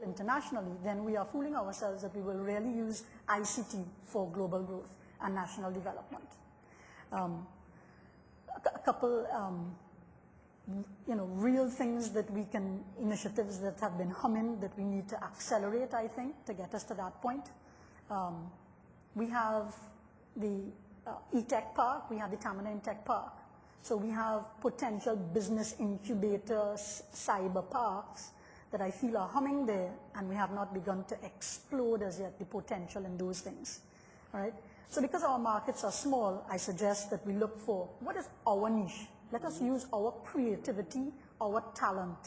internationally, then we are fooling ourselves that we will really use ICT for global growth and national development. A couple real things that we can, initiatives that have been humming that we need to accelerate, I think, to get us to that point. We have the e-tech park, we have the Tamina Tech Park. So we have potential business incubators, cyber parks that I feel are humming there, and we have not begun to explode as yet the potential in those things, all right? So because our markets are small, I suggest that we look for what is our niche. Let us use our creativity, our talent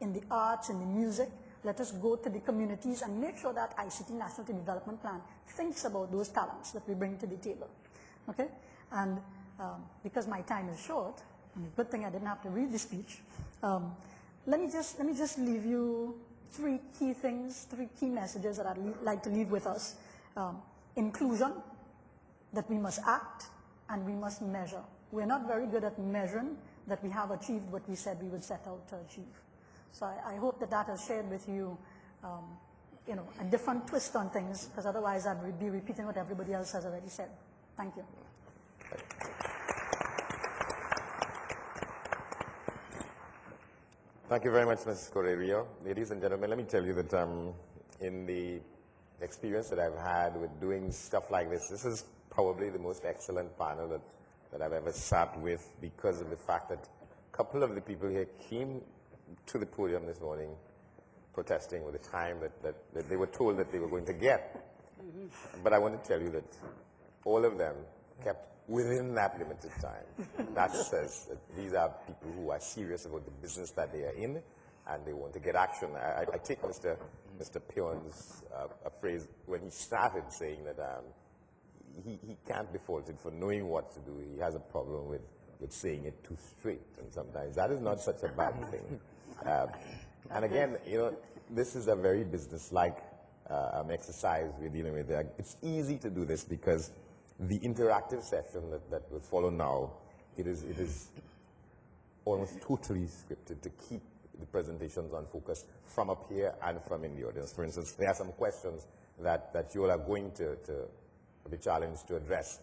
in the arts, in the music. Let us go to the communities and make sure that ICT National Development Plan thinks about those talents that we bring to the table, okay? And because my time is short, and good thing I didn't have to read the speech, let me just leave you three key things, three key messages that I'd like to leave with us. Inclusion, that we must act and we must measure. We're not very good at measuring that we have achieved what we said we would set out to achieve. So I hope that that has shared with you, a different twist on things, because otherwise I'd be repeating what everybody else has already said. Thank you. Thank you very much, Ms. Correrio. Ladies and gentlemen, let me tell you that in the experience that I've had with doing stuff like this is probably the most excellent panel that I've ever sat with, because of the fact that a couple of the people here came to the podium this morning protesting with the time that they were told that they were going to get. But I want to tell you that all of them kept within that limited time. That says that these are people who are serious about the business that they are in, and they want to get action. I take Mr. Pion's phrase when he started saying that he can't be faulted for knowing what to do. He has a problem with saying it too straight, and sometimes that is not such a bad thing. And again, this is a very business-like exercise we're dealing with. It's easy to do this because the interactive session that will follow now, it is almost totally scripted to keep the presentations on focus from up here and from in the audience. For instance, there are some questions that you all are going to be challenged to address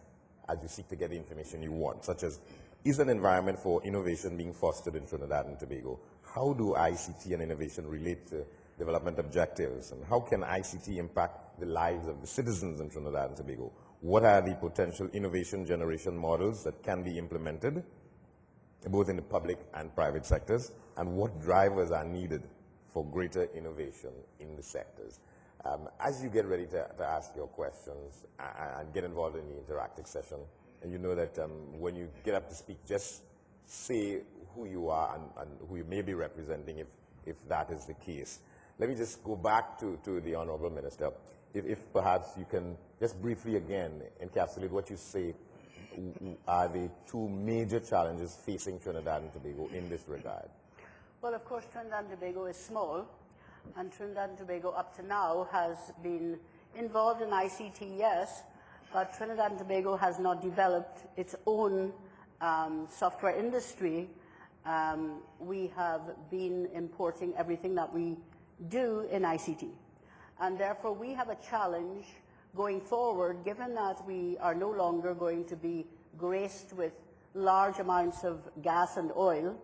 as you seek to get the information you want, such as, is an environment for innovation being fostered in Trinidad and Tobago? How do ICT and innovation relate to development objectives? And how can ICT impact the lives of the citizens in Trinidad and Tobago? What are the potential innovation generation models that can be implemented, both in the public and private sectors? And what drivers are needed for greater innovation in the sectors? As you get ready to ask your questions and get involved in the interactive session, and you know that when you get up to speak, just say who you are and who you may be representing if that is the case. Let me just go back to the Honorable Minister. If perhaps you can just briefly again encapsulate what you say are the two major challenges facing Trinidad and Tobago in this regard. Well, of course, Trinidad and Tobago is small, and Trinidad and Tobago up to now has been involved in ICT, yes, but Trinidad and Tobago has not developed its own software industry. We have been importing everything that we do in ICT. And therefore, we have a challenge going forward, given that we are no longer going to be graced with large amounts of gas and oil.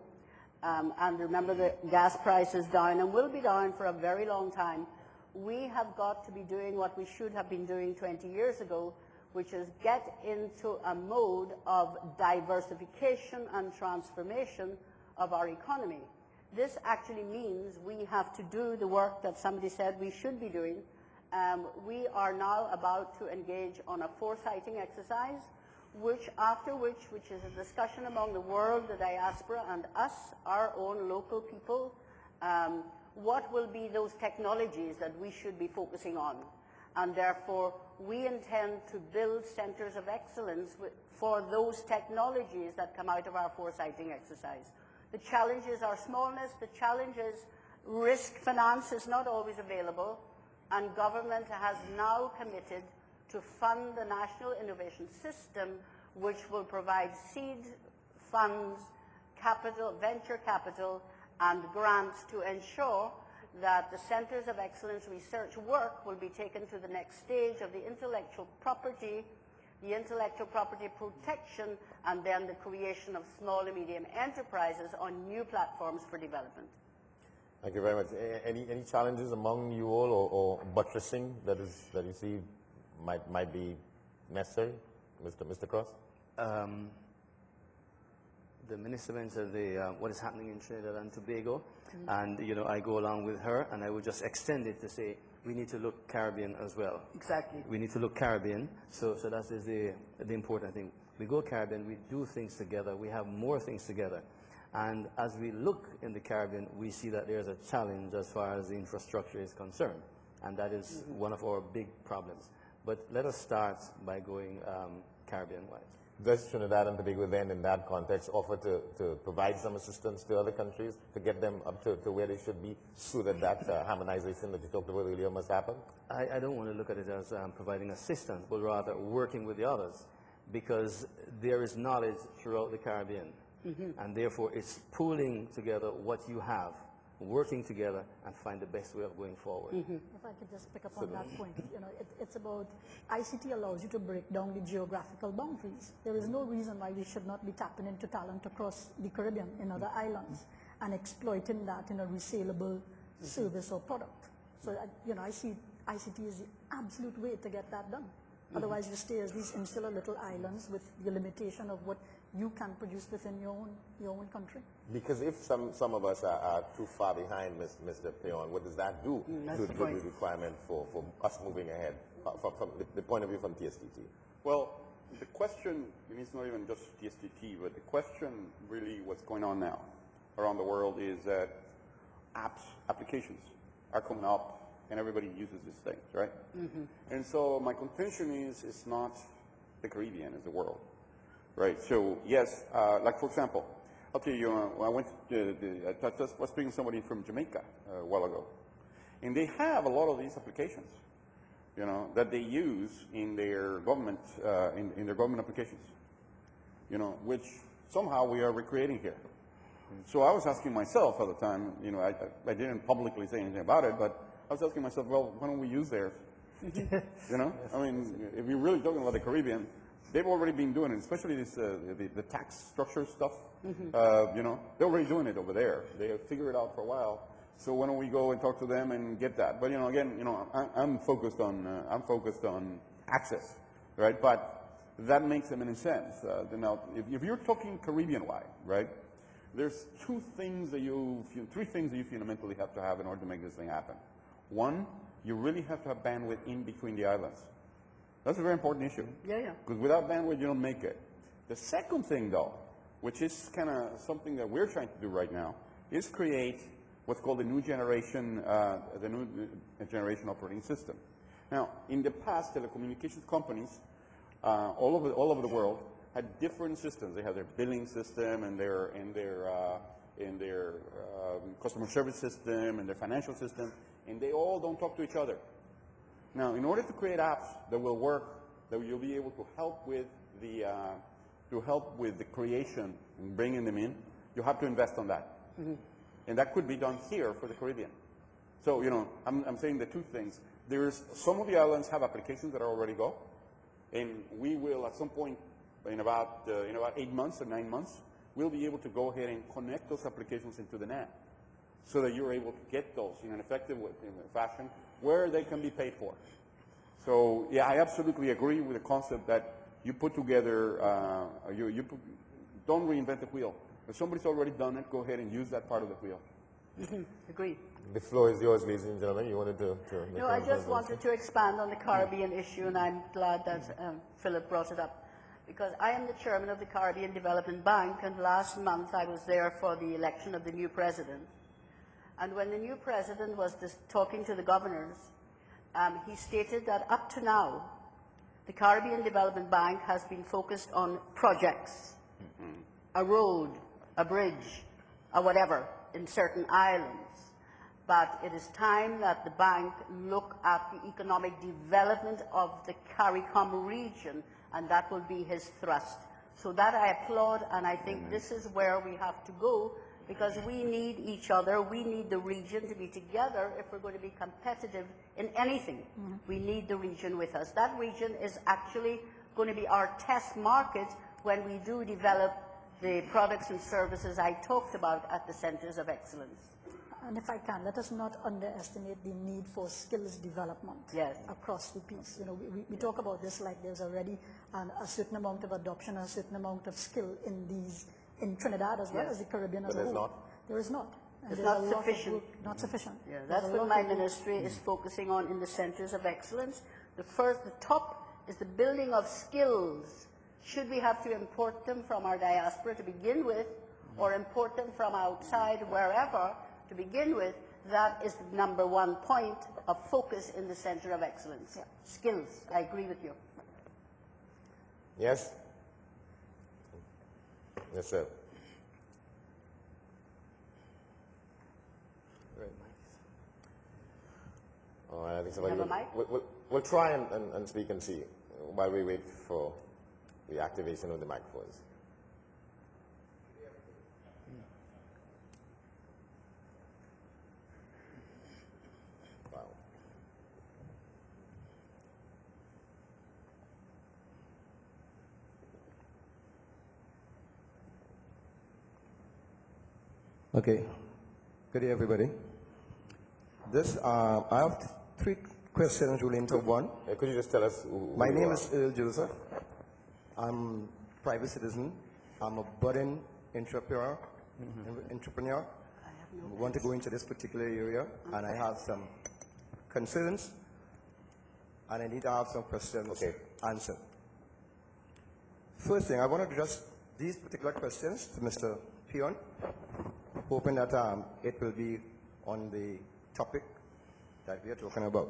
And remember, the gas price is down and will be down for a very long time. We have got to be doing what we should have been doing 20 years ago, which is get into a mode of diversification and transformation of our economy. This actually means we have to do the work that somebody said we should be doing. We are now about to engage on a foresighting exercise, which is a discussion among the world, the diaspora, and us, our own local people. What will be those technologies that we should be focusing on? And therefore, we intend to build centers of excellence for those technologies that come out of our foresighting exercise. The challenge is our smallness. The challenge is risk finance is not always available, and government has now committed to fund the National Innovation System, which will provide seed funds, capital, venture capital, and grants to ensure that the Centers of Excellence research work will be taken to the next stage of the intellectual property protection, and then the creation of small and medium enterprises on new platforms for development. Thank you very much. Any challenges among you all, or buttressing that you see might be necessary, Mr. Cross? The minister mentioned what is happening in Trinidad and Tobago, and I go along with her, and I would just extend it to say we need to look Caribbean as well. Exactly. We need to look Caribbean. So that is the important thing. We go Caribbean, we do things together, we have more things together. And as we look in the Caribbean, we see that there's a challenge as far as the infrastructure is concerned. And that is one of our big problems. But let us start by going Caribbean-wide. Does Trinidad and Tobago then, in that context, offer to provide some assistance to other countries to get them up to where they should be, so that harmonization that you talked about earlier must happen? I don't want to look at it as providing assistance, but rather working with the others, because there is knowledge throughout the Caribbean, and therefore it's pooling together what you have, working together, and find the best way of going forward. If I could just pick up on that point, it's about ICT allows you to break down the geographical boundaries. There is no reason why we should not be tapping into talent across the Caribbean in other islands and exploiting that in a resaleable service or product. So, I see ICT is the absolute way to get that done. Otherwise, you stay as these insular little islands with the limitation of what you can produce within your own country. Because if some of us are too far behind, Mr. Peon, what does that do to the requirement for us moving ahead from the point of view from TSTT? Well, the question, and it's not even just TSTT, but the question really what's going on now around the world is that applications are coming up and everybody uses these things, right? And so my contention is it's not the Caribbean, it's the world. Right. So yes, like for example, I'll tell you, I went to I was speaking to somebody from Jamaica a while ago, and they have a lot of these applications, that they use in their government in their government applications, which somehow we are recreating here. So I was asking myself at the time, I didn't publicly say anything about it, but I was asking myself, well, why don't we use theirs? I mean, if you're really talking about the Caribbean, they've already been doing it, especially this, the tax structure stuff. They're already doing it over there. They have figured it out for a while. So why don't we go and talk to them and get that? But again, I'm focused on access, right? But that makes them in a sense. Now, if you're talking Caribbean-wide, right? There's three things that you fundamentally have to have in order to make this thing happen. One, you really have to have bandwidth in between the islands. That's a very important issue. Yeah. Because without bandwidth, you don't make it. The second thing, though, which is kind of something that we're trying to do right now, is create what's called the new generation operating system. Now, in the past, telecommunications companies all over the world had different systems. They had their billing system and their customer service system and their financial system, and they all don't talk to each other. Now, in order to create apps that will work, that you'll be able to help with the creation and bringing them in, you have to invest on that. And that could be done here for the Caribbean. So, I'm saying the two things. Some of the islands have applications that are already go, and we will at some point in about 8 months or 9 months, we'll be able to go ahead and connect those applications into the net, so that you're able to get those in an effective fashion where they can be paid for. So, yeah, I absolutely agree with the concept that you put together, don't reinvent the wheel. If somebody's already done it, go ahead and use that part of the wheel. Agree. The floor is yours, ladies and gentlemen. You wanted to No, I just wanted to expand on the Caribbean issue, and I'm glad that Philip brought it up. Because I am the chairman of the Caribbean Development Bank, and last month I was there for the election of the new president. And when the new president was talking to the governors, he stated that up to now, the Caribbean Development Bank has been focused on projects, a road, a bridge, or whatever, in certain islands. But it is time that the bank look at the economic development of the CARICOM region, and that will be his thrust. So that I applaud, and I think this is where we have to go because we need each other. We need the region to be together if we're going to be competitive in anything. We need the region with us. That region is actually going to be our test market when we do develop the products and services I talked about at the centers of excellence. And if I can, let us not underestimate the need for skills development across the piece. You know, we talk about this like there's already a certain amount of adoption, a certain amount of skill in Trinidad as well as the Caribbean as a whole. not. There is not. And It's there's not a lot of sufficient. work, not sufficient. Yeah, There's that's a what lot my of work. ministry is focusing on in the centers of excellence. The top is the building of skills. Should we have to import them from our diaspora to begin with, or import them from outside, wherever, to begin with, that is the number one point of focus in the center of excellence. Yeah. Skills, I agree with you. Yes? Yes, sir. Oh, I think somebody Have a mic? we'll try and speak and see while we wait for the activation of the microphones. Wow. Okay. Good day, everybody. I have three questions relating to one. Could you just tell us who My you name are? is Earl Joseph. I'm a private citizen. I'm a budding entrepreneur. I want to go into this particular area, and I have some concerns, and I need to have some questions answered. First thing, I want to address these particular questions to Mr. Peon, hoping that it will be on the topic that we are talking about.